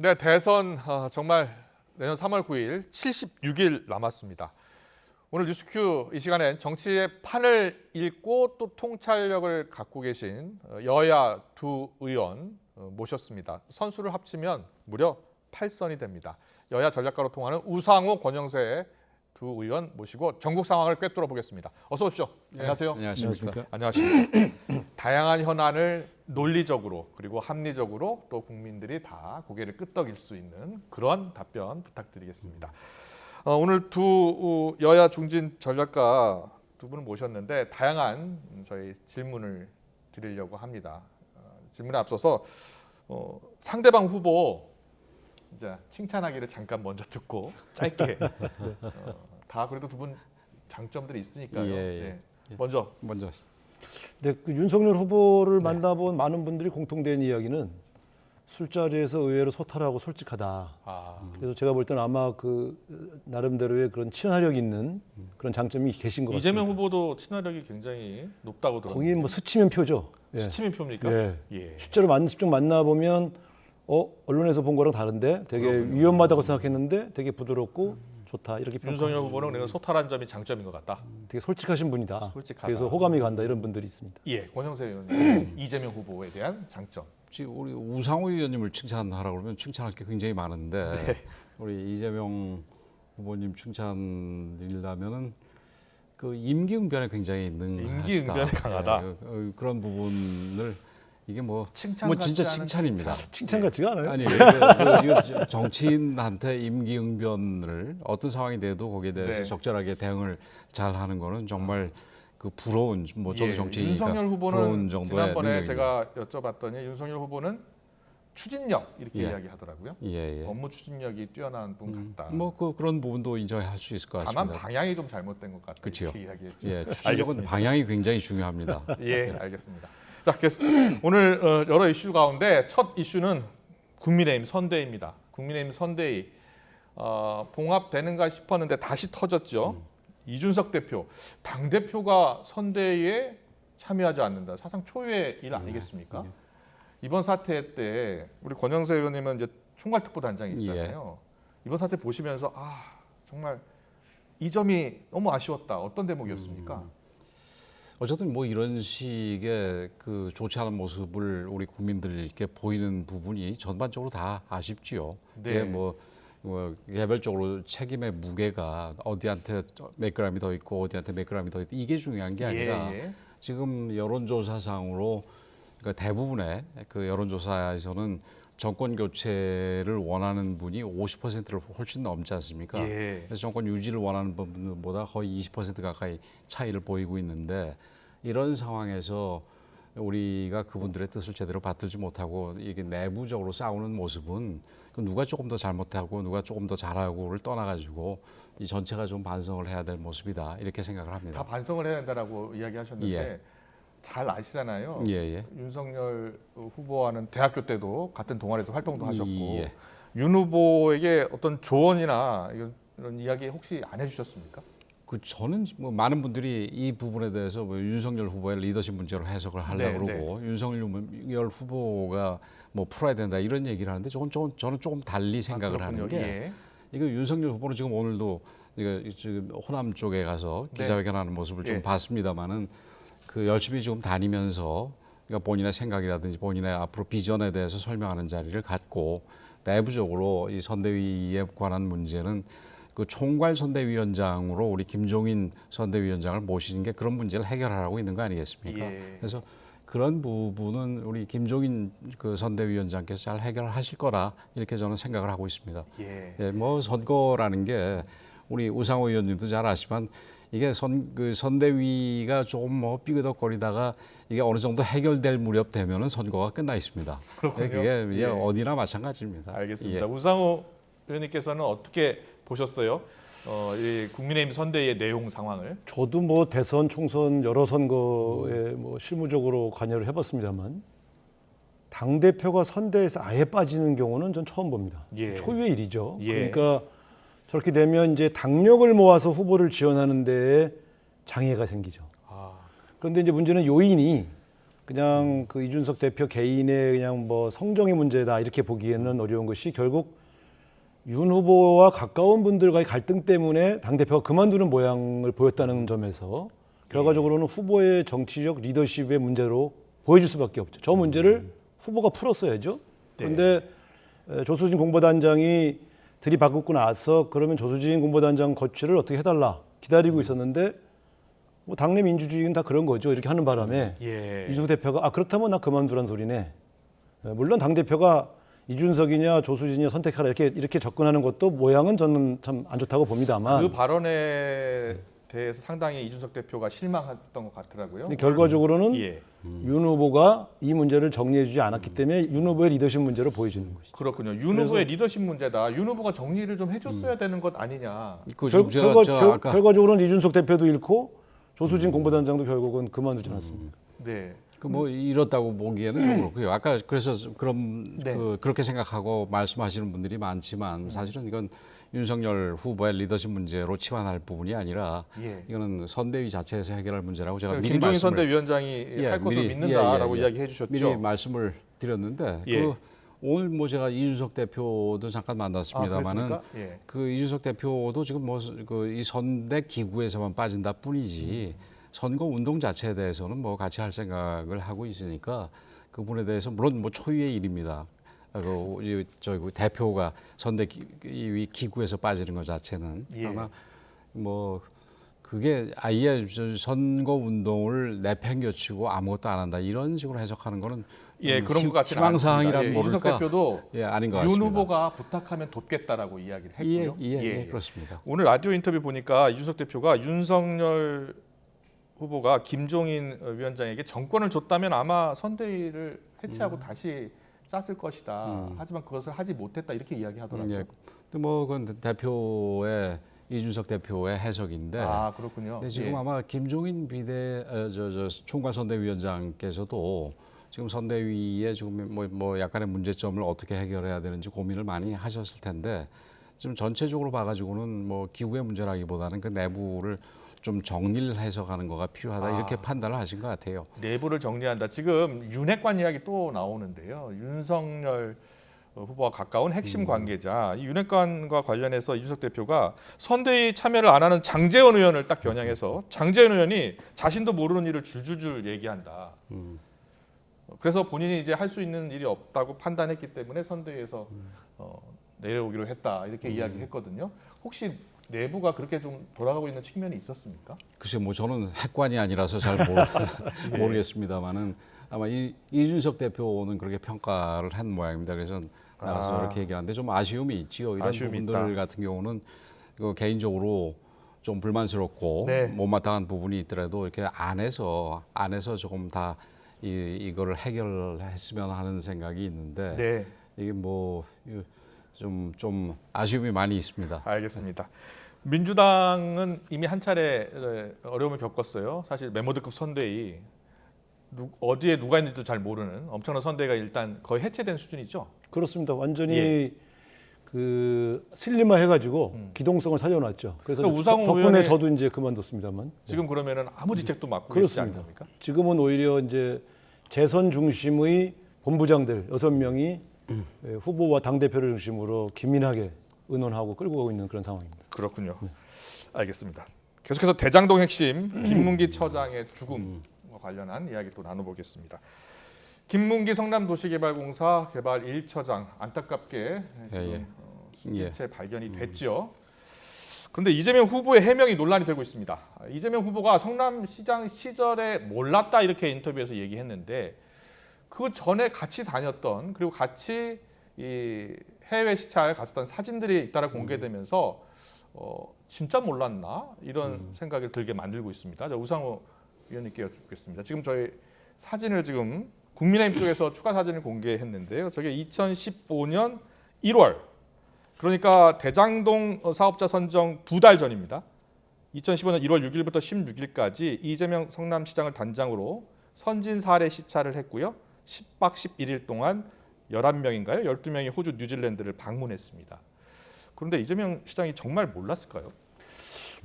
네, 대선 정말 내년 3월 9일 76일 남았습니다. 오늘 뉴스큐 이 시간엔 정치의 판을 읽고 또 통찰력을 갖고 계신 여야 두 의원 모셨습니다. 선수를 합치면 무려 8선이 됩니다. 여야 전략가로 통하는 우상호, 권영세 두 의원 모시고 전국 상황을 꿰뚫어 보겠습니다. 어서 오십시오. 네, 안녕하세요. 안녕하십니까. 안녕하십니까. 다양한 현안을 논리적으로 그리고 합리적으로 또 국민들이 다 고개를 끄덕일 수 있는 그런 답변 부탁드리겠습니다. 오늘 두 여야 중진 전략가 두 분을 모셨는데 다양한 저희 질문을 드리려고 합니다. 질문에 앞서서 상대방 후보 이제 칭찬하기를 잠깐 먼저 듣고 짧게 다 그래도 두 분 장점들이 있으니까요. 네. 먼저. 네, 그 윤석열 후보를 만나본 많은 분들이 공통된 이야기는 술자리에서 의외로 소탈하고 솔직하다. 그래서 제가 볼 때는 아마 그 나름대로의 그런 친화력 있는 그런 장점이 계신 것 같습니다. 이재명 후보도 친화력이 굉장히 높다고 들었는데. 거기 뭐 스치면 표죠. 스치면 표입니까? 예. 실제로 직접 만나보면 언론에서 본 거랑 다른데 되게 위험하다고 생각했는데 되게 부드럽고 좋다 이렇게 윤석열 후보는 그냥 소탈한 점이 장점인 것 같다. 되게 솔직하신 분이다. 솔직하다. 그래서 호감이 간다 이런 분들이 있습니다. 예, 권영세 의원님 이재명 후보에 대한 장점. 지금 우리 우상호 의원님을 칭찬하라고 그러면 칭찬할 게 굉장히 많은데 우리 이재명 후보님 칭찬드리려면은 그 임기응변에 굉장히 능하시다. 임기응변에 강하다. 그런 부분을 이게 뭐 칭찬 진짜 같지 않은 칭찬입니다. 칭찬 같지가 않아요. 아니 이거 정치인한테 임기응변을 어떤 상황이 돼도 거기에 대해서 네. 적절하게 대응을 잘하는 거는 정말 그 부러운 뭐 저도 정치인이니까 윤석열 부러운 후보는 정도의 지난번에 능력입니다. 제가 여쭤봤더니 윤석열 후보는 추진력 이렇게 예. 이야기하더라고요. 예. 업무 추진력이 뛰어난 분 같다. 뭐 그런 부분도 인정할 수 있을 것 같습니다. 다만 방향이 좀 잘못된 것 같다. 그렇죠. 이렇게 이야기했죠. 예, 추진력은 알겠습니다. 방향이 굉장히 중요합니다. 예, 알겠습니다. 자, 오늘 여러 이슈 가운데 첫 이슈는 국민의힘 선대위입니다. 국민의힘 선대위 봉합되는가 싶었는데 다시 터졌죠. 이준석 대표, 당 대표가 선대위에 참여하지 않는다. 사상 초유의 일 아니겠습니까? 이번 사태 때 우리 권영세 의원님은 이제 총괄특보단장이 있잖아요. 이번 사태 보시면서 정말 이 점이 너무 아쉬웠다. 어떤 대목이었습니까? 어쨌든 뭐 이런 식의 그 좋지 않은 모습을 우리 국민들께 보이는 부분이 전반적으로 다 아쉽지요. 네. 이게 뭐 개별적으로 책임의 무게가 어디한테 몇 그램이 더 있고 어디한테 몇 그램이 더 있고 이게 중요한 게 아니라 지금 여론조사상으로 그러니까 대부분의 그 여론조사에서는 정권 교체를 원하는 분이 50%를 훨씬 넘지 않습니까? 그래서 정권 유지를 원하는 분보다 거의 20% 가까이 차이를 보이고 있는데 이런 상황에서 우리가 그분들의 뜻을 제대로 받들지 못하고 이게 내부적으로 싸우는 모습은 누가 조금 더 잘못하고 누가 조금 더 잘하고를 떠나가지고 이 전체가 좀 반성을 해야 될 모습이다 이렇게 생각을 합니다. 다 반성을 해야 된다라고 이야기하셨는데 잘 아시잖아요. 윤석열 후보와는 대학교 때도 같은 동아리에서 활동도 하셨고 윤 후보에게 어떤 조언이나 이런 이야기 혹시 안 해주셨습니까? 저는 뭐 많은 분들이 이 부분에 대해서 뭐 윤석열 후보의 리더십 문제로 해석을 하려고 그러고 윤석열 후보가 뭐 풀어야 된다 이런 얘기를 하는데 저는 조금 달리 생각을 하는 게 이거 윤석열 후보는 지금 오늘도 지금 호남 쪽에 가서 기자회견하는 모습을 좀 봤습니다만은 그 열심히 지금 다니면서 그러니까 본인의 생각이라든지 본인의 앞으로 비전에 대해서 설명하는 자리를 갖고 내부적으로 이 선대위에 관한 문제는 그 총괄 선대위원장으로 우리 김종인 선대위원장을 모시는 게 그런 문제를 해결하라고 있는 거 아니겠습니까? 그래서 그런 부분은 우리 김종인 그 선대위원장께서 잘 해결하실 거라 이렇게 저는 생각을 하고 있습니다. 뭐 선거라는 게 우리 우상호 의원님도 잘 아시지만 이게 선대위가 조금 뭐 삐그덕거리다가 이게 어느 정도 해결될 무렵 되면은 선거가 끝나 있습니다. 그렇군요. 그게 어디나 마찬가지입니다. 알겠습니다. 우상호 의원님께서는 어떻게 보셨어요? 이 국민의힘 선대위의 내용 상황을. 저도 뭐 대선, 총선 여러 선거에 뭐 실무적으로 관여를 해봤습니다만 당 대표가 선대에서 아예 빠지는 경우는 전 처음 봅니다. 초유의 일이죠. 그러니까 저렇게 되면 이제 당력을 모아서 후보를 지원하는 데에 장애가 생기죠. 그런데 이제 문제는 요인이 그냥 그 이준석 대표 개인의 그냥 뭐 성정의 문제다 이렇게 보기에는 어려운 것이 결국 윤 후보와 가까운 분들과의 갈등 때문에 당 대표가 그만두는 모양을 보였다는 점에서 결과적으로는 후보의 정치적 리더십의 문제로 보여줄 수밖에 없죠. 저 문제를 후보가 풀었어야죠. 그런데 조수진 공보단장이 들이받고 나서 그러면 조수진 공보단장 거취를 어떻게 해달라 기다리고 있었는데 뭐 당내 민주주의는 다 그런 거죠. 이렇게 하는 바람에 이준석 대표가 그렇다면 나 그만두란 소리네. 물론 당 대표가 이준석이냐 조수진이냐 선택하라 이렇게 접근하는 것도 모양은 저는 참 안 좋다고 봅니다만 그 발언에 대해서 상당히 이준석 대표가 실망했던 것 같더라고요. 결과적으로는 윤 후보가 이 문제를 정리해주지 않았기 때문에 윤 후보의 리더십 문제로 보여지는 것이죠. 그렇군요. 윤 후보의 리더십 문제다. 윤 후보가 정리를 좀 해줬어야 되는 것 아니냐. 결과적으로는 이준석 대표도 잃고 조수진 공보단장도 결국은 그만두지 않았습니까? 네. 뭐 이렇다고 보기에는 좀 그렇고요. 아까 그래서 그렇게 생각하고 말씀하시는 분들이 많지만 사실은 이건 윤석열 후보의 리더십 문제로 치환할 부분이 아니라 이거는 선대위 자체에서 해결할 문제라고 제가 미리 김종인 선대위원장이 할 것을 믿는다라고 이야기해 주셨죠. 미리 말씀을 드렸는데 오늘 뭐 제가 이준석 대표도 잠깐 만났습니다만은 그 이준석 대표도 지금 뭐 그 이 선대 기구에서만 빠진다 뿐이지 선거 운동 자체에 대해서는 뭐 같이 할 생각을 하고 있으니까 그 부분에 대해서 물론 뭐 초유의 일입니다. 그 대표가 선대위 기구에서 빠지는 것 자체는 아마 뭐 그게 아예 선거 운동을 내팽겨치고 아무것도 안 한다 이런 식으로 해석하는 거는 그런 것 같지는 희망사항이란 모를까? 이준석 대표도 아닌 것 같습니다. 윤 후보가 부탁하면 돕겠다라고 이야기를 했고요. 그렇습니다. 오늘 라디오 인터뷰 보니까 이준석 대표가 윤석열 후보가 김종인 위원장에게 정권을 줬다면 아마 선대위를 해체하고 다시 짰을 것이다. 하지만 그것을 하지 못했다 이렇게 이야기하더라고요. 뭐 그건 이준석 대표의 해석인데. 그렇군요. 근데 지금 아마 김종인 총괄선대위원장께서도 지금 선대위에 지금 뭐 약간의 문제점을 어떻게 해결해야 되는지 고민을 많이 하셨을 텐데 지금 전체적으로 봐가지고는 뭐 기구의 문제라기보다는 그 내부를 좀 정리를 해서 가는 거가 필요하다 이렇게 판단을 하신 것 같아요. 내부를 정리한다. 지금 윤핵관 이야기 또 나오는데요. 윤석열 후보와 가까운 핵심 관계자 이 윤핵관과 관련해서 이준석 대표가 선대위 참여를 안 하는 장제원 의원을 딱 겨냥해서 장제원 의원이 자신도 모르는 일을 줄줄줄 얘기한다. 그래서 본인이 이제 할 수 있는 일이 없다고 판단했기 때문에 선대위에서 내려오기로 했다 이렇게 이야기했거든요. 혹시 내부가 그렇게 좀 돌아가고 있는 측면이 있었습니까? 글쎄 뭐 저는 핵관이 아니라서 잘 모르겠습니다만은 아마 이준석 대표는 그렇게 평가를 한 모양입니다. 그래서 나가서 이렇게 얘기하는데 좀 아쉬움이 있지요. 이런 부분들 같은 경우는 개인적으로 좀 불만스럽고 못마땅한 부분이 있더라도 이렇게 안에서 조금 다 이거를 해결했으면 하는 생각이 있는데 이게 뭐 좀 아쉬움이 많이 있습니다. 알겠습니다. 민주당은 이미 한 차례 어려움을 겪었어요. 사실 메모드급 선대위 어디에 누가 있는지도 잘 모르는 엄청난 선대위가 일단 거의 해체된 수준이죠. 그렇습니다. 완전히 그 슬림화해가지고 기동성을 살려놨죠. 그래서 우상호 덕분에 의원이 저도 이제 그만뒀습니다만 지금 그러면은 아무 직책도 맡고 계시지 않습니까? 지금은 오히려 이제 재선 중심의 본부장들 6명이 후보와 당 대표를 중심으로 긴밀하게 의논하고 끌고 가고 있는 그런 상황입니다. 그렇군요. 알겠습니다. 계속해서 대장동 핵심 김문기 처장의 죽음과 관련한 이야기 또 나눠보겠습니다. 김문기 성남도시개발공사 개발 1처장 안타깝게 실체 발견이 됐죠. 그런데 이재명 후보의 해명이 논란이 되고 있습니다. 이재명 후보가 성남시장 시절에 몰랐다 이렇게 인터뷰에서 얘기했는데 그 전에 같이 다녔던 그리고 같이 이 해외 시찰 갔었던 사진들이 잇따라 공개되면서 진짜 몰랐나 이런 생각이 들게 만들고 있습니다. 우상호 위원님께 여쭙겠습니다. 지금 저희 사진을 지금 국민의힘 쪽에서 추가 사진을 공개했는데요. 저게 2015년 1월 그러니까 대장동 사업자 선정 2달 전입니다. 2015년 1월 6일부터 16일까지 이재명 성남시장을 단장으로 선진 사례 시찰을 했고요. 10박 11일 동안 11명인가요? 12명이 호주, 뉴질랜드를 방문했습니다. 그런데 이재명 시장이 정말 몰랐을까요?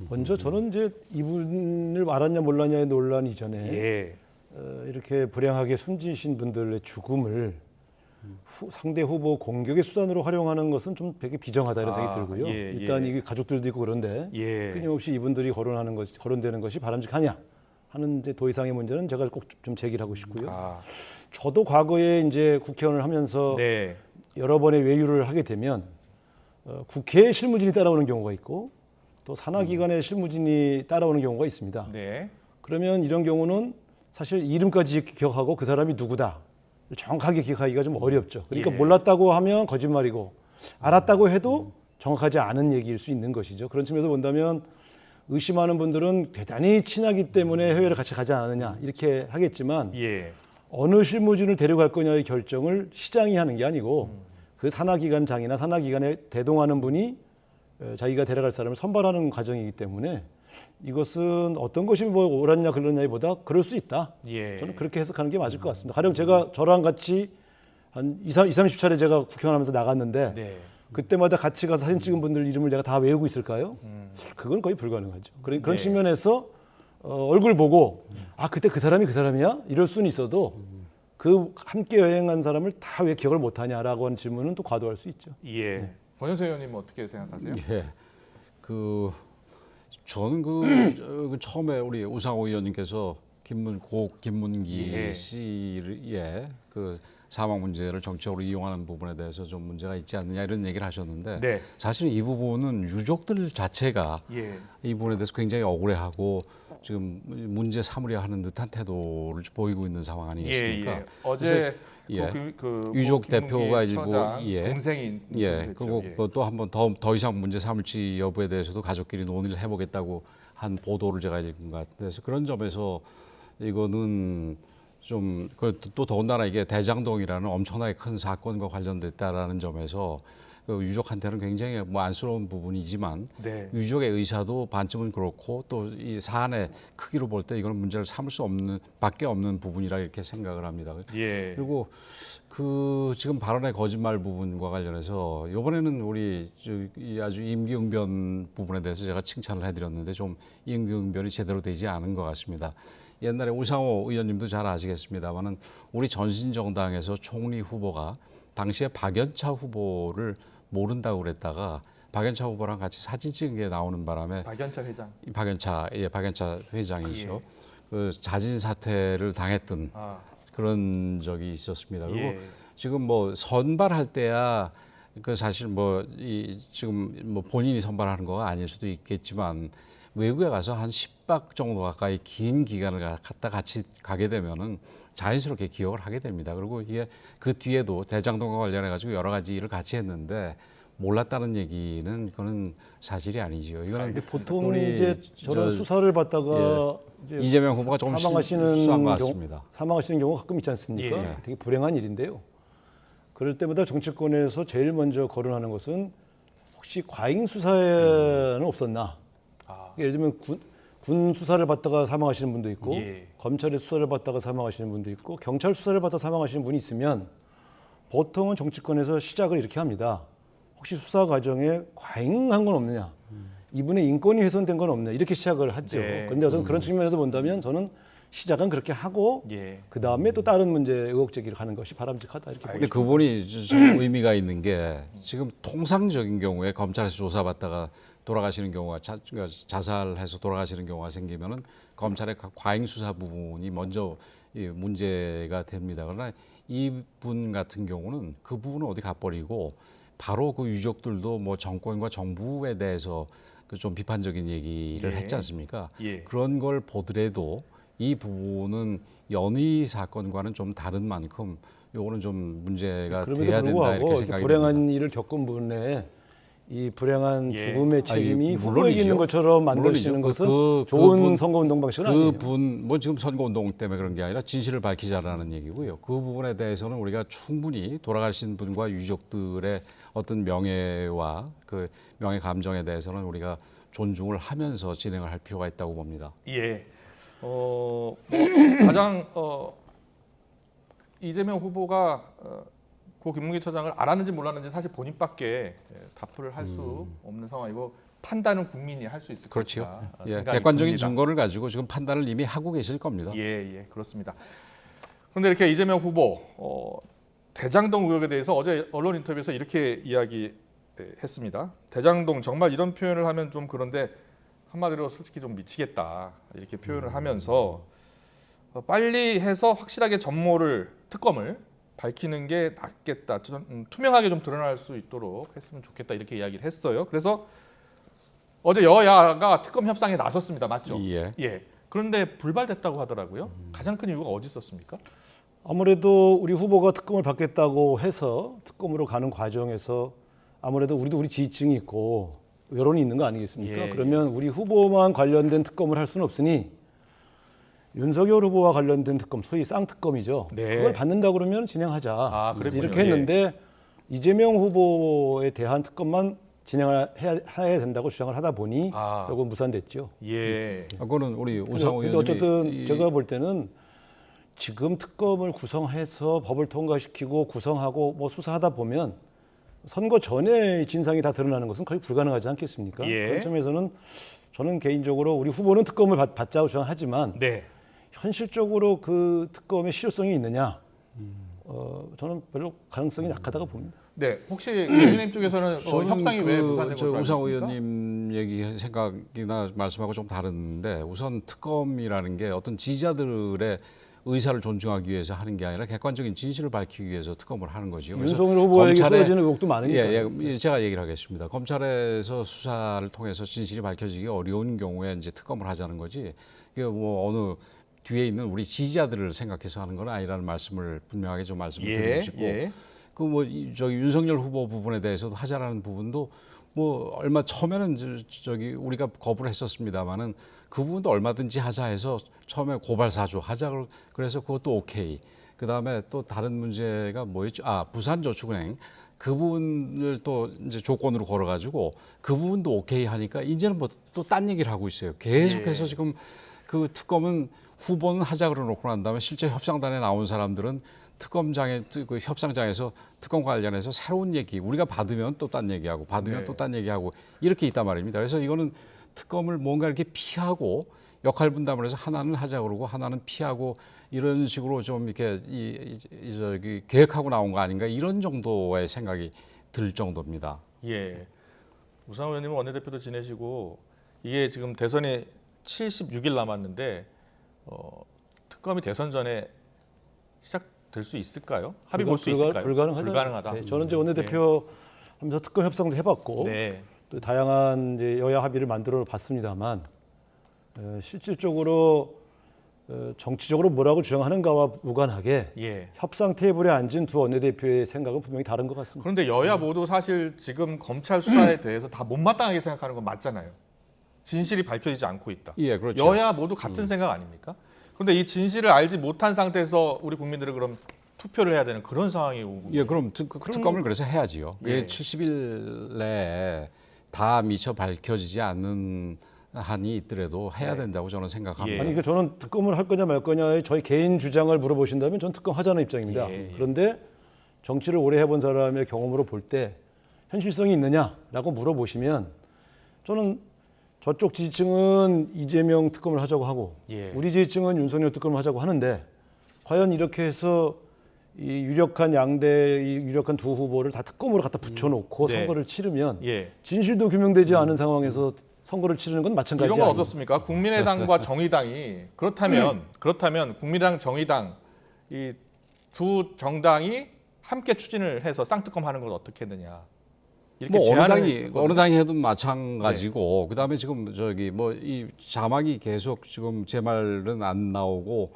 먼저 저는 이제 이분을 알았냐 몰랐냐의 논란 이전에 이렇게 불행하게 숨지신 분들의 죽음을 상대 후보 공격의 수단으로 활용하는 것은 좀 되게 비정하다 이런 생각이 들고요. 일단 이게 가족들도 있고 그런데 끊임없이 이분들이 거론되는 것이 바람직하냐 하는 이제 더 이상의 문제는 제가 꼭 좀 제기를 하고 싶고요. 저도 과거에 이제 국회의원을 하면서 여러 번의 외유를 하게 되면 국회에 실무진이 따라오는 경우가 있고 또 산하기관에 실무진이 따라오는 경우가 있습니다. 그러면 이런 경우는 사실 이름까지 기억하고 그 사람이 누구다 정확하게 기억하기가 좀 어렵죠. 그러니까 몰랐다고 하면 거짓말이고 알았다고 해도 정확하지 않은 얘기일 수 있는 것이죠. 그런 측면에서 본다면 의심하는 분들은 대단히 친하기 때문에 해외를 같이 가지 않았느냐 이렇게 하겠지만 어느 실무진을 데려갈 거냐의 결정을 시장이 하는 게 아니고 그 산하기관장이나 산하기관에 대동하는 분이 자기가 데려갈 사람을 선발하는 과정이기 때문에 이것은 어떤 것이 뭐 옳았냐 그러냐보다 그럴 수 있다. 저는 그렇게 해석하는 게 맞을 것 같습니다. 가령 제가 저랑 같이 한 30차례 제가 국회의원하면서 나갔는데 그때마다 같이 가서 사진 찍은 분들 이름을 내가 다 외우고 있을까요? 그건 거의 불가능하죠. 그런 측면에서 얼굴 보고 아 그때 그 사람이 그 사람이야? 이럴 수는 있어도 그 함께 여행한 사람을 다 왜 기억을 못하냐라고 하는 질문은 또 과도할 수 있죠. 권영세 의원님 어떻게 생각하세요? 저는 처음에 우리 우상호 의원님께서 김문기 씨의 그 사망 문제를 정치적으로 이용하는 부분에 대해서 좀 문제가 있지 않느냐 이런 얘기를 하셨는데 사실 이 부분은 유족들 자체가 이 부분에 대해서 굉장히 억울해하고 지금 문제 삼으려 하는 듯한 태도를 보이고 있는 상황 아니겠습니까? 어제 유족 대표가 이제 동생인 그리고 또 한 번 더 이상 문제 삼을지 여부에 대해서도 가족끼리 논의를 해보겠다고 한 보도를 제가 읽은 것 같아요. 그래서 그런 점에서 이거는 좀 또 더군다나 이게 대장동이라는 엄청나게 큰 사건과 관련됐다라는 점에서 그 유족한테는 굉장히 뭐 안쓰러운 부분이지만 유족의 의사도 반쯤은 그렇고 또 이 사안의 크기로 볼 때 이거는 문제를 삼을 수 없는 밖에 없는 부분이라 이렇게 생각을 합니다. 그리고 그 지금 발언의 거짓말 부분과 관련해서 이번에는 우리 아주 임기응변 부분에 대해서 제가 칭찬을 해드렸는데 좀 임기응변이 제대로 되지 않은 것 같습니다. 옛날에 우상호 의원님도 잘 아시겠습니다만은 우리 전신정당에서 총리 후보가 당시에 박연차 후보를 모른다고 그랬다가 박연차 후보랑 같이 사진 찍은 게 나오는 바람에 박연차 회장, 박연차 회장이죠. 그 자진 사퇴를 당했던 그런 적이 있었습니다. 그리고 지금 뭐 선발할 때야 그 사실 지금 뭐 본인이 선발하는 거가 아닐 수도 있겠지만 외국에 가서 한 10박 정도 가까이 긴 기간을 갔다 같이 가게 되면은 자연스럽게 기억을 하게 됩니다. 그리고 이게 그 뒤에도 대장동과 관련해 가지고 여러 가지 일을 같이 했는데 몰랐다는 얘기는 그거는 사실이 아니죠. 이거는 보통 이제 저런 수사를 받다가 이재명 후보가 조금 실수한 것 같습니다. 사망하시는 경우가 가끔 있지 않습니까? 되게 불행한 일인데요. 그럴 때마다 정치권에서 제일 먼저 거론하는 것은 혹시 과잉 수사는 없었나? 예를 들면 군 수사를 받다가 사망하시는 분도 있고 검찰의 수사를 받다가 사망하시는 분도 있고 경찰 수사를 받다 사망하시는 분이 있으면 보통은 정치권에서 시작을 이렇게 합니다. 혹시 수사 과정에 과잉한 건 없느냐? 이분의 인권이 훼손된 건 없느냐? 이렇게 시작을 하죠. 그런데 저는 그런 측면에서 본다면 저는 시작은 그렇게 하고 그 다음에 또 다른 문제 의혹 제기를 하는 것이 바람직하다 이렇게 근데 그분이 좀 의미가 있는 게 지금 통상적인 경우에 검찰에서 조사받다가 돌아가시는 경우가 자살해서 돌아가시는 경우가 생기면은 검찰의 과잉 수사 부분이 먼저 문제가 됩니다. 그러나 이분 같은 경우는 그 부분은 어디 가버리고 바로 그 유족들도 뭐 정권과 정부에 대해서 그 좀 비판적인 얘기를 했지 않습니까? 그런 걸 보더라도 이 부분은 연의 사건과는 좀 다른 만큼 요거는 좀 문제가 돼야 된다 이렇게 생각이 불행한 됩니다. 일을 겪은 분에 이 불행한 죽음의 책임이 후보에게 있는 것처럼 만드시는 것은 좋은 선거운동 방식은 아니에요. 그분 뭐 지금 선거운동 때문에 그런 게 아니라 진실을 밝히자라는 얘기고요. 그 부분에 대해서는 우리가 충분히 돌아가신 분과 유족들의 어떤 명예와 그 명예 감정에 대해서는 우리가 존중을 하면서 진행을 할 필요가 있다고 봅니다. 가장 이재명 후보가 고 김문기 처장을 알았는지 몰랐는지 사실 본인밖에 답을 할 수 없는 상황이고 판단은 국민이 할 수 있을 그렇죠. 것이다. 예, 생각이 객관적인 듭니다. 증거를 가지고 지금 판단을 이미 하고 계실 겁니다. 예, 그렇습니다. 그런데 이렇게 이재명 후보 대장동 의혹에 대해서 어제 언론 인터뷰에서 이렇게 이야기했습니다. 대장동 정말 이런 표현을 하면 좀 그런데 한마디로 솔직히 좀 미치겠다 이렇게 표현을 하면서 빨리 해서 확실하게 전모를 특검을 밝히는 게 낫겠다. 투명하게 좀 드러날 수 있도록 했으면 좋겠다 이렇게 이야기를 했어요. 그래서 어제 여야가 특검 협상에 나섰습니다. 맞죠? 예. 그런데 불발됐다고 하더라고요. 가장 큰 이유가 어디 있었습니까? 아무래도 우리 후보가 특검을 받겠다고 해서 특검으로 가는 과정에서 아무래도 우리 지지층이 있고 여론이 있는 거 아니겠습니까? 예. 그러면 우리 후보만 관련된 특검을 할 수는 없으니 윤석열 후보와 관련된 특검, 소위 쌍특검이죠. 네. 그걸 받는다 그러면 진행하자. 그랬군요. 이렇게 했는데 이재명 후보에 대한 특검만 진행해야 된다고 주장을 하다 보니 결국 무산됐죠. 예. 그거는 우리 우상호 근데 의원님이 어쨌든 제가 볼 때는 지금 특검을 구성해서 법을 통과시키고 구성하고 뭐 수사하다 보면 선거 전에 진상이 다 드러나는 것은 거의 불가능하지 않겠습니까? 예. 그런 점에서는 저는 개인적으로 우리 후보는 특검을 받자고 주장하지만 네. 현실적으로 그 특검의 실효성이 있느냐? 저는 별로 가능성이 약하다고 봅니다. 네. 혹시 교수님 쪽에서는 협상이 왜 무산된 것으로 알고 우상호 있습니까? 의원님 얘기 생각이나 말씀하고 좀 다른데 우선 특검이라는 게 어떤 지지자들의 의사를 존중하기 위해서 하는 게 아니라 객관적인 진실을 밝히기 위해서 특검을 하는 거죠. 윤석열 후보에게 쏟아지는 의혹도 많으니까. 예, 제가 얘기를 하겠습니다. 검찰에서 수사를 통해서 진실이 밝혀지기 어려운 경우에 이제 특검을 하자는 거지. 이게 뭐 어느 뒤에 있는 우리 지지자들을 생각해서 하는 건 아니라는 말씀을 분명하게 좀 말씀을 드리고 싶고, 그 뭐 저기 윤석열 후보 부분에 대해서도 하자라는 부분도 뭐 얼마 처음에는 저기 우리가 거부를 했었습니다만은 그 부분도 얼마든지 하자 해서 처음에 고발 사주 하자 그래서 그것도 오케이. 그 다음에 또 다른 문제가 뭐였죠? 부산저축은행 그 부분을 또 이제 조건으로 걸어가지고 그 부분도 오케이 하니까 이제는 뭐 또 딴 얘기를 하고 있어요. 계속해서 지금 그 특검은 후보는 하자 그러놓고 난 다음에 실제 협상단에 나온 사람들은 특검장에 그 협상장에서 특검 관련해서 새로운 얘기 우리가 받으면 또 딴 얘기하고 받으면 또 딴 얘기하고 이렇게 있단 말입니다. 그래서 이거는 특검을 뭔가 이렇게 피하고 역할 분담을 해서 하나는 하자 그러고 하나는 피하고 이런 식으로 좀 이렇게 저기 계획하고 나온 거 아닌가 이런 정도의 생각이 들 정도입니다. 예. 우상호 의원님은 원내대표도 지내시고 이게 지금 대선이 76일 남았는데 특검이 대선 전에 시작될 수 있을까요? 합의 볼 수 있을까요? 불가능하다. 네, 저는 이제 원내대표 하면서 특검 협상도 해봤고 또 다양한 이제 여야 합의를 만들어 봤습니다만 실질적으로 정치적으로 뭐라고 주장하는가와 무관하게 협상 테이블에 앉은 두 원내대표의 생각은 분명히 다른 것 같습니다. 그런데 여야 모두 사실 지금 검찰 수사에 대해서 다 못마땅하게 생각하는 건 맞잖아요. 진실이 밝혀지지 않고 있다. 예, 그렇죠. 여야 모두 같은 생각 아닙니까? 그런데 이 진실을 알지 못한 상태에서 우리 국민들은 그럼 투표를 해야 되는 그런 상황이 오고. 예, 그럼 특검을 그래서 해야지요. 예. 70일 내에 다 미처 밝혀지지 않는 한이 있더라도 해야 된다고 저는 생각합니다. 아니, 그러니까 저는 특검을 할 거냐 말 거냐의 저희 개인 주장을 물어보신다면 저는 특검 하자는 입장입니다. 그런데 정치를 오래 해본 사람의 경험으로 볼 때 현실성이 있느냐라고 물어보시면 저는 저쪽 지지층은 이재명 특검을 하자고 하고 우리 지지층은 윤석열 특검을 하자고 하는데 과연 이렇게 해서 이 유력한 유력한 두 후보를 다 특검으로 갖다 붙여놓고 선거를 치르면 진실도 규명되지 않은 상황에서 선거를 치르는 건 마찬가지예요. 이런 건 어떻습니까? 국민의당과 정의당이 그렇다면 국민의당, 정의당 이 두 정당이 함께 추진을 해서 쌍특검하는 건 어떻게 했느냐? 이렇게 뭐 어느 당이 해도 마찬가지고 그다음에 지금 저기 뭐 이 자막이 계속 지금 제 말은 안 나오고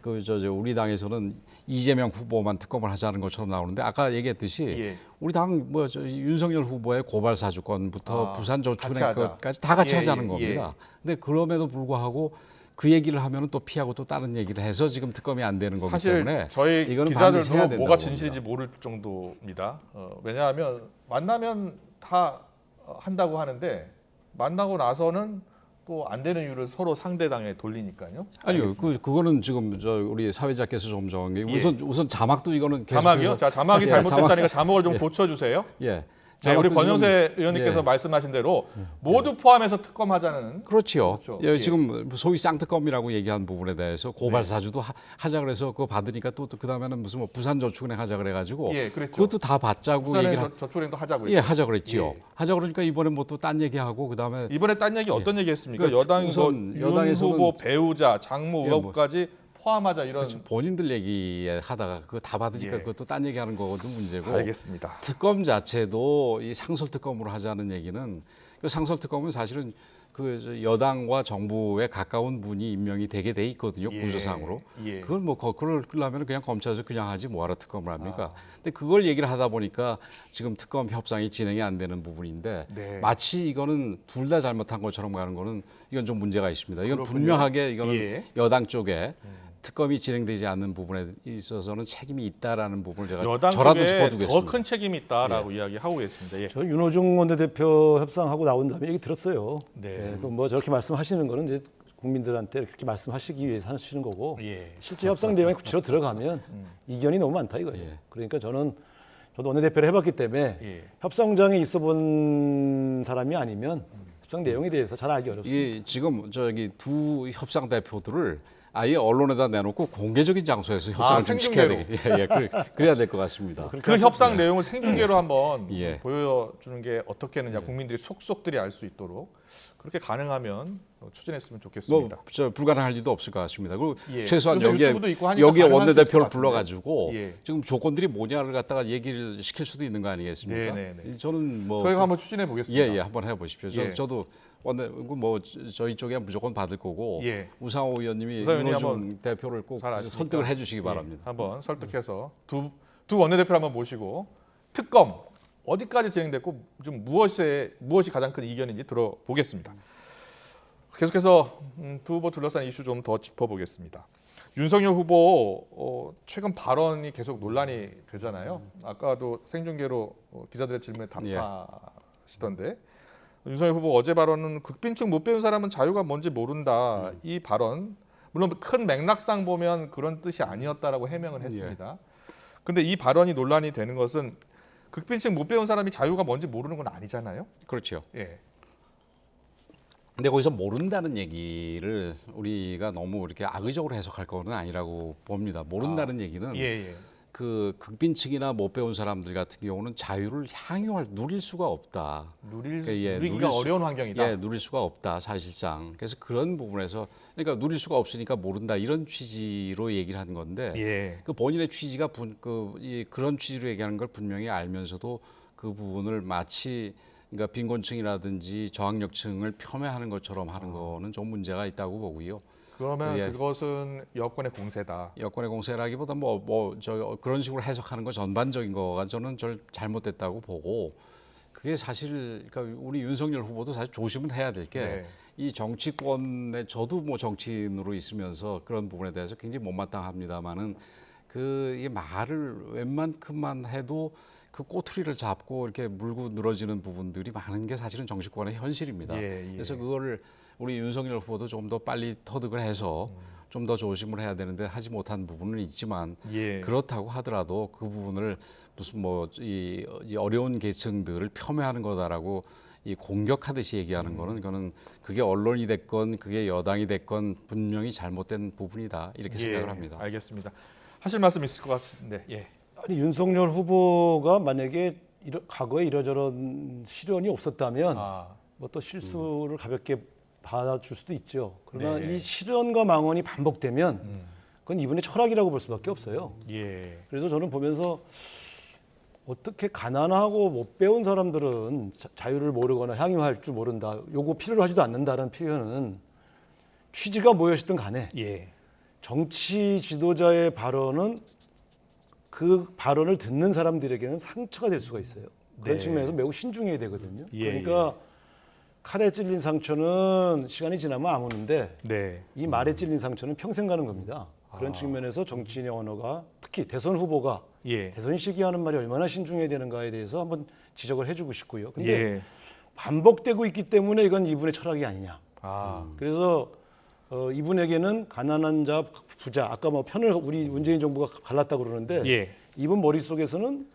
그 저 우리 당에서는 이재명 후보만 특검을 하자는 것처럼 나오는데 아까 얘기했듯이 우리 당 뭐 윤석열 후보의 고발 사주권부터 부산저축은행 것까지 다 같이 하자는 겁니다. 근데 그럼에도 불구하고 그 얘기를 하면 또 피하고 또 다른 얘기를 해서 지금 특검이 안 되는 거기 때문에 저희 이거는 기자들도 뭐가 진실인지 모를 정도입니다. 왜냐하면 만나면 다 한다고 하는데 만나고 나서는 또 안 되는 이유를 서로 상대당에 돌리니까요. 아니요, 그거는 지금 우리 사회자께서 좀 정한 게 우선 자막도 이거는 자막이요? 자, 자막이 잘못됐다니까 자막을 좀 고쳐주세요. 예, 네, 우리 자막도 권영세 지금, 의원님께서 예. 말씀하신 대로 모두 포함해서 특검하자는. 그렇죠. 그렇죠. 예, 예. 지금 소위 쌍특검이라고 얘기한 부분에 대해서 고발 사주도 하자 그래서 그거 받으니까 또 그다음에는 무슨 뭐 부산저축은행 하자 그래가지고 예, 그랬죠. 그것도 다 받자고 부산에 얘기를 저축은행도 하자고요. 예 하자 그랬지요. 예. 하자 그러니까 이번에 뭐 또 딴 얘기하고 그다음에 이번에 딴 얘기 어떤 얘기했습니까? 그러니까 여당이 우선 윤 여당에서는 후보 배우자, 장모 예, 뭐. 의혹까지 포함하자 이런. 본인들 얘기 하다가 그거 다 받으니까 예. 그것도 딴 얘기하는 거거든 문제고. 알겠습니다. 특검 자체도 이 상설특검으로 하자는 얘기는 그 상설특검은 사실은 그 여당과 정부에 가까운 분이 임명이 되게 돼 있거든요 예. 구조상으로. 예. 그걸 뭐 그러려면 그냥 검찰에서 그냥 하지 뭐하러 특검을 합니까? 아. 근데 그걸 얘기를 하다 보니까 지금 특검 협상이 진행이 안 되는 부분인데 네. 마치 이거는 둘 다 잘못한 것처럼 가는 거는 이건 좀 문제가 있습니다. 이건 그렇군요. 분명하게 이거는 예. 여당 쪽에 특검이 진행되지 않는 부분에 있어서는 책임이 있다라는 부분을 제가 여당 저라도 쪽에 짚어두겠습니다. 더 큰 책임이 있다라고 이야기하고 계십니다. 예. 저 윤호중 원내대표 협상하고 나온 다음에 얘기 들었어요. 네. 뭐 저렇게 말씀하시는 거는 이제 국민들한테 그렇게 말씀하시기 위해서 하시는 거고 예. 실제 협상 내용에 구체로 들어가면 이견이 너무 많다 이거예요. 예. 그러니까 저도 원내대표를 해봤기 때문에 예. 협상장에 있어본 사람이 아니면 협상 내용에 대해서 잘 알기 어렵습니다. 이게 지금 저기 두 협상 대표들을 아예 언론에다 내놓고 공개적인 장소에서 협상을 좀 시켜야 생중계로. 되겠. 그래야 될 것 같습니다. 그 협상 내용을 생중계로 한번 예. 보여주는 게 어떻겠느냐, 국민들이 속속들이 알 수 있도록 그렇게 가능하면 추진했으면 좋겠습니다. 뭐저 불가능할 리도 없을 것 같습니다. 그리고 예. 최소한 요새 유튜브도 있고 하니까 여기에 가능할 수 있을 원내대표를 것 같은데. 불러가지고 예. 지금 조건들이 뭐냐를 갖다가 얘기를 시킬 수도 있는 거 아니겠습니까? 네네네. 저는 뭐 저희가 한번 추진해 보겠습니다. 예, 한번 해보십시오. 예. 저도 뭐 저희 쪽에 무조건 받을 거고 예. 우상호 의원님이 우상호 의원님 윤호중 대표를 꼭 잘 아시니까. 설득을 해주시기 예, 바랍니다. 한번 설득해서 두 원내대표를 한번 모시고 특검 어디까지 진행됐고 좀 무엇이 가장 큰 이견인지 들어보겠습니다. 계속해서 두 후보 둘러싼 이슈 좀 더 짚어보겠습니다. 윤석열 후보 최근 발언이 계속 논란이 되잖아요. 아까도 생중계로 기자들의 질문에 답하시던데 윤석열 후보 어제 발언은 극빈층 못 배운 사람은 자유가 뭔지 모른다. 이 발언 물론 큰 맥락상 보면 그런 뜻이 아니었다라고 해명을 했습니다. 근데 이 발언이 논란이 되는 것은 극빈층 못 배운 사람이 자유가 뭔지 모르는 건 아니잖아요. 그렇죠. 예. 근데 거기서 모른다는 얘기를 우리가 너무 이렇게 악의적으로 해석할 거는 아니라고 봅니다. 모른다는 얘기는 예. 그 극빈층이나 못 배운 사람들 같은 경우는 자유를 누릴 수가 없다. 누리기가 누릴 수- 어려운 환경이다. 예, 누릴 수가 없다 사실상. 그래서 그런 부분에서 그러니까 누릴 수가 없으니까 모른다 이런 취지로 얘기를 하는 건데 예. 그 본인의 취지가 그런 취지로 얘기하는 걸 분명히 알면서도 그 부분을 마치 그러니까 빈곤층이라든지 저학력층을 폄훼하는 것처럼 하는 거는 좀 문제가 있다고 보고요. 그러면 예. 그것은 여권의 공세다. 여권의 공세라기보다 그런 식으로 해석하는 거 전반적인 거가 저는 잘못됐다고 보고 그게 사실 그러니까 우리 윤석열 후보도 사실 조심을 해야 될 게 이 네. 정치권에 저도 뭐 정치인으로 있으면서 그런 부분에 대해서 굉장히 못마땅합니다만은 이 말을 웬만큼만 해도 그 꼬투리를 잡고 이렇게 물고 늘어지는 부분들이 많은 게 사실은 정치권의 현실입니다. 예. 그래서 그거를 우리 윤석열 후보도 좀 더 빨리 터득을 해서 좀 더 조심을 해야 되는데 하지 못한 부분은 있지만 예. 그렇다고 하더라도 그 부분을 무슨 이 어려운 계층들을 폄훼하는 거다라고 이 공격하듯이 얘기하는 거는 이거는 그게 언론이 됐건 그게 여당이 됐건 분명히 잘못된 부분이다 이렇게 생각을 합니다. 알겠습니다. 하실 말씀 있을 것 같은데. 예. 아니 윤석열 후보가 만약에 과거에 이러저런 실언이 없었다면 뭐 또 실수를 가볍게 받아줄 수도 있죠. 그러나 네. 이 실언과 망언이 반복되면 그건 이분의 철학이라고 볼 수밖에 없어요. 예. 그래서 저는 보면서 어떻게 가난하고 못 배운 사람들은 자유를 모르거나 향유할 줄 모른다. 요거 필요로 하지도 않는다는 표현은 취지가 무엇이든 간에 예. 정치 지도자의 발언은 그 발언을 듣는 사람들에게는 상처가 될 수가 있어요. 그런 네. 측면에서 매우 신중해야 되거든요. 예, 그러니까 칼에 찔린 상처는 시간이 지나면 아무는데 네. 이 말에 찔린 상처는 평생 가는 겁니다. 그런 측면에서 정치인의 언어가 특히 대선 후보가 예. 대선 시기에 하는 말이 얼마나 신중해야 되는가에 대해서 한번 지적을 해주고 싶고요. 근데 예. 반복되고 있기 때문에 이건 이분의 철학이 아니냐. 그래서 이분에게는 가난한 자, 부자, 아까 뭐 편을 우리 문재인 정부가 갈랐다고 그러는데 예. 이분 머릿속에서는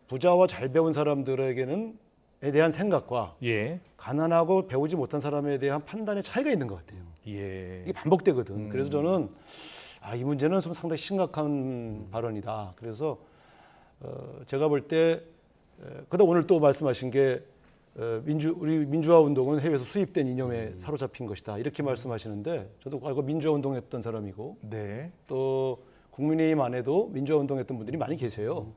부자와 잘 배운 사람들에게는 대한 생각과 예. 가난하고 배우지 못한 사람에 대한 판단의 차이가 있는 것 같아요. 예. 이게 반복되거든. 그래서 저는 이 문제는 좀 상당히 심각한 발언이다. 그래서 제가 볼 때 그다 오늘 또 말씀하신 게 우리 민주화 운동은 해외에서 수입된 이념에 사로잡힌 것이다. 이렇게 말씀하시는데 저도 과거 민주화 운동했던 사람이고 네. 또 국민의힘 안에도 민주화 운동했던 분들이 많이 계세요.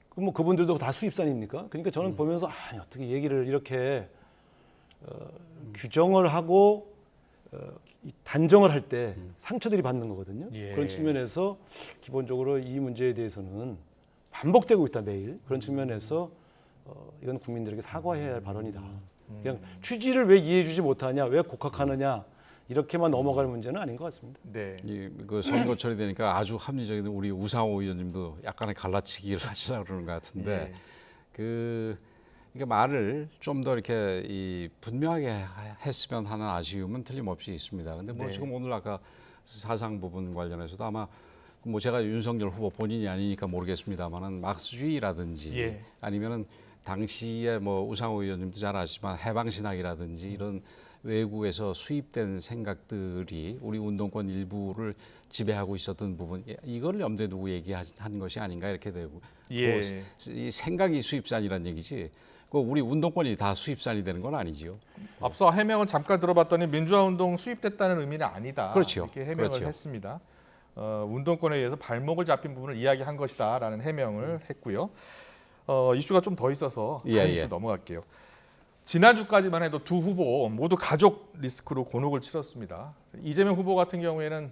그럼 뭐 그분들도 다 수입산입니까? 그러니까 저는 보면서 어떻게 얘기를 이렇게 규정을 하고 단정을 할 때 상처들이 받는 거거든요. 예. 그런 측면에서 기본적으로 이 문제에 대해서는 반복되고 있다 매일. 그런 측면에서 이건 국민들에게 사과해야 할 발언이다. 그냥 취지를 왜 이해해주지 못하냐, 왜 곡학하느냐 이렇게만 넘어갈 문제는 아닌 것 같습니다. 네. 그 선거철이 되니까 아주 합리적인 우리 우상호 의원님도 약간의 갈라치기를 하시려고 그러는 것 같은데 그러니까 말을 좀 더 이렇게 분명하게 했으면 하는 아쉬움은 틀림없이 있습니다. 근데 뭐 네. 지금 오늘 아까 사상 부분 관련해서도 아마 뭐 제가 윤석열 후보 본인이 아니니까 모르겠습니다만은 막스주의라든지 예. 아니면은 당시에 뭐 우상호 의원님도 잘 아시지만 해방신학이라든지 이런 외국에서 수입된 생각들이 우리 운동권 일부를 지배하고 있었던 부분 이걸 염두에 두고 얘기한 것이 아닌가 이렇게 되고 예. 이 생각이 수입산이란 얘기지 우리 운동권이 다 수입산이 되는 건 아니지요. 앞서 해명을 잠깐 들어봤더니 민주화 운동 수입됐다는 의미는 아니다. 그렇죠. 이렇게 해명을 그렇죠. 했습니다. 운동권에 의해서 발목을 잡힌 부분을 이야기한 것이다라는 해명을 했고요. 이슈가 좀 더 있어서 한 이슈 넘어갈게요. 지난주까지만 해도 두 후보 모두 가족 리스크로 곤혹을 치렀습니다. 이재명 후보 같은 경우에는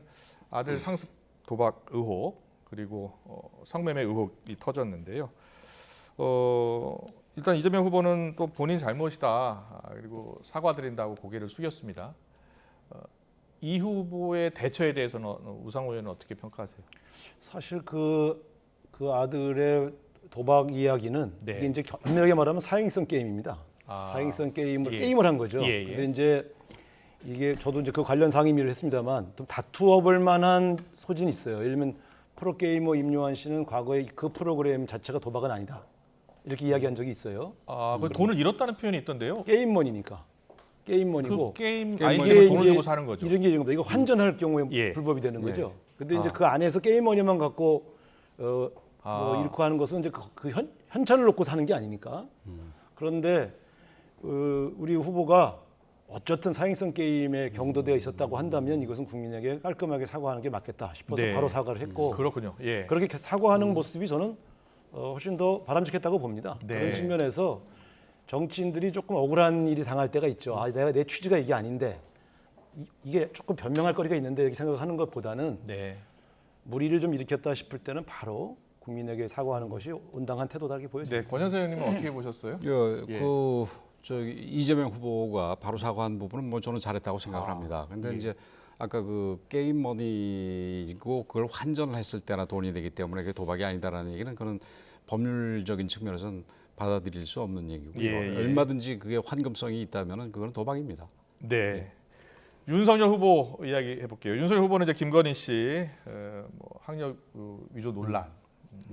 아들 상습 도박 의혹 그리고 성매매 의혹이 터졌는데요. 일단 이재명 후보는 또 본인 잘못이다 그리고 사과드린다고 고개를 숙였습니다. 이 후보의 대처에 대해서는 우상호 의원은 어떻게 평가하세요? 사실 그 아들의 도박 이야기는 네. 이게 이제 엄밀하게 말하면 사행성 게임입니다. 사행성 게임을 한 거죠. 근데 이제 이게 저도 이제 그 관련 상임위를 했습니다만 좀 다투어볼 만한 소진이 있어요. 예를 들면 프로게이머 임요한 씨는 과거에 그 프로그램 자체가 도박은 아니다. 이렇게 이야기한 적이 있어요. 그 돈을 잃었다는 표현이 있던데요. 게임머니니까. 게임머니고 그 게임 이게 아이디어로 돈을 이제 주고 사는 거죠. 이런 게 이런 겁니다. 이거 환전할 경우에 불법이 되는 거죠. 근데 이제 그 안에서 게임머니만 갖고 뭐 잃고 하는 것은 이제 그 현찰을 놓고 사는 게 아니니까. 그런데 우리 후보가 어쨌든 사행성 게임에 경도되어 있었다고 한다면 이것은 국민에게 깔끔하게 사과하는 게 맞겠다 싶어서 바로 사과를 했고 그렇군요. 그렇게 사과하는 모습이 저는 훨씬 더 바람직했다고 봅니다. 그런 측면에서 정치인들이 조금 억울한 일이 당할 때가 있죠. 내가 내 취지가 이게 아닌데 이게 조금 변명할 거리가 있는데 이렇게 생각하는 것보다는 무리를 좀 일으켰다 싶을 때는 바로 국민에게 사과하는 것이 온당한 태도다 이렇게 보여집니다. 권현세 의원님은 어떻게 보셨어요? 이재명 후보가 바로 사과한 부분은 뭐 저는 잘했다고 생각을 합니다. 근데 이제 아까 그 게임 머니고 그걸 환전을 했을 때나 돈이 되기 때문에 그게 도박이 아니다라는 얘기는 그건 법률적인 측면에서는 받아들일 수 없는 얘기고요. 얼마든지 그게 환금성이 있다면은 그건 도박입니다. 네. 윤석열 후보 이야기 해볼게요. 윤석열 후보는 이제 김건희 씨 학력 위조 논란이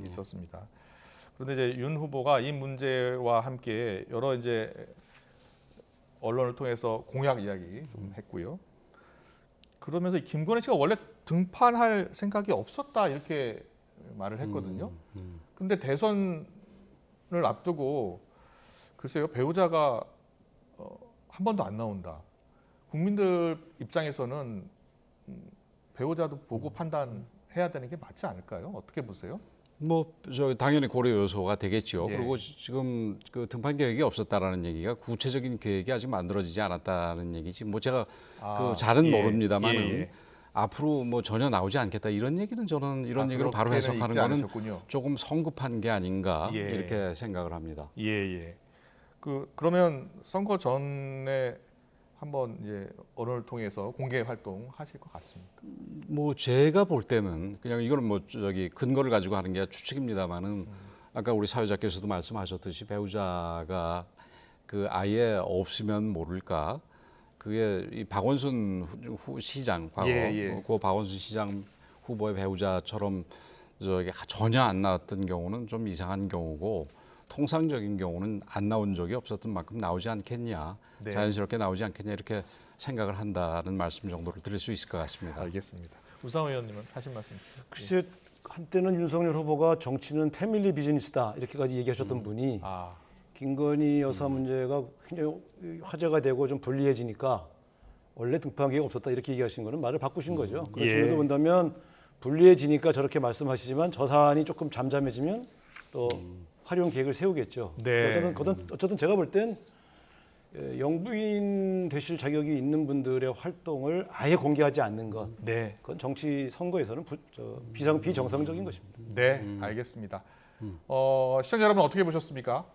있었습니다. 그런데 이제 윤 후보가 이 문제와 함께 여러 이제 언론을 통해서 공약 이야기 좀 했고요. 그러면서 김건희 씨가 원래 등판할 생각이 없었다 이렇게 말을 했거든요. 근데 대선을 앞두고 글쎄요 배우자가 한 번도 안 나온다. 국민들 입장에서는 배우자도 보고 판단해야 되는 게 맞지 않을까요? 어떻게 보세요? 당연히 고려 요소가 되겠죠. 그리고 지금 그 등판 계획이 없었다라는 얘기가 구체적인 계획이 아직 만들어지지 않았다는 얘기지. 제가 그 잘은 모릅니다만은 앞으로 전혀 나오지 않겠다 이런 얘기는 저는 이런 얘기를 바로 해석하는 거는 조금 성급한 게 아닌가 이렇게 생각을 합니다. 그러면 선거 전에 한번 이제 언론을 통해서 공개 활동 하실 것 같습니까? 제가 볼 때는 그냥 이거는 근거를 가지고 하는 게 추측입니다만은 아까 우리 사회자께서도 말씀하셨듯이 배우자가 그 아예 없으면 모를까 그게 이 박원순 시장 과거 그 박원순 시장 후보의 배우자처럼 전혀 안 나왔던 경우는 좀 이상한 경우고 통상적인 경우는 안 나온 적이 없었던 만큼 나오지 않겠냐, 네. 자연스럽게 나오지 않겠냐 이렇게 생각을 한다는 말씀 정도를 드릴 수 있을 것 같습니다. 알겠습니다. 우상호 의원님은 하신 말씀 있으세요? 글쎄 한때는 윤석열 후보가 정치는 패밀리 비즈니스다 이렇게까지 얘기하셨던 분이 아, 김건희 여사 문제가 굉장히 화제가 되고 좀 불리해지니까 원래 등판 계획 없었다 이렇게 얘기하신 거는 말을 바꾸신 거죠. 그런 예. 측면에서 본다면 불리해지니까 저렇게 말씀하시지만 저 사안이 조금 잠잠해지면 또 활용 계획을 세우겠죠. 네. 어쨌든 제가 볼 땐 영부인 되실 자격이 있는 분들의 활동을 아예 공개하지 않는 것, 네, 그건 정치 선거에서는 비정상적인 것입니다. 네, 알겠습니다. 시청자 여러분 어떻게 보셨습니까?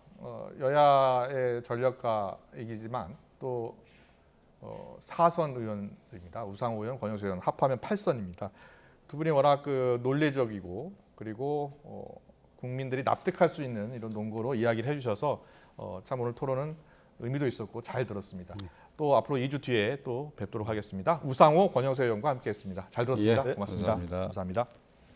여야의 전력가이기지만 또 4선 의원입니다. 우상호 의원, 권영세 의원 합하면 8선입니다. 두 분이 워낙 그 논리적이고 그리고 국민들이 납득할 수 있는 이런 논거로 이야기를 해주셔서 참 오늘 토론은 의미도 있었고 잘 들었습니다. 또 앞으로 2주 뒤에 또 뵙도록 하겠습니다. 우상호, 권영세 의원과 함께했습니다. 잘 들었습니다. 예, 고맙습니다. 감사합니다. 감사합니다.